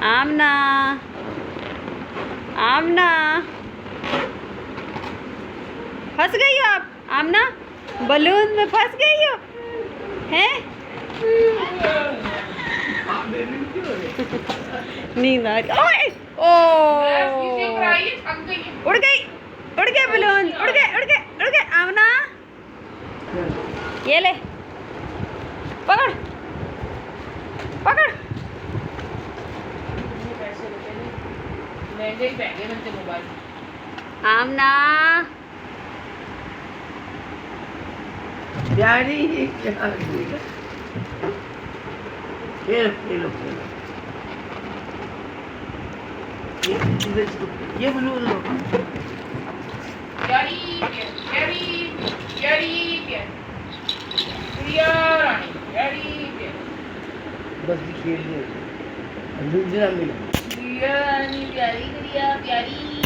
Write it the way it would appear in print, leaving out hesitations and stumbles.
आमना आमना फंस गई हो आप आमना, बलून में फंस गई हो हैं? नींद आ रही। ओए ओ उड़ गई, उड़ गए बलून, उड़ गए उड़ गए उड़ गए। आमना ये ले, पकड़ पकड़। आमना प्यारी खेलो ये ब्लू लो। प्यारी प्यारी प्यारी प्यारी प्रिया रानी प्यारी प्यारी बस खेल दूसरा मिला प्रिया रानी प्यारी प्रिया प्यारी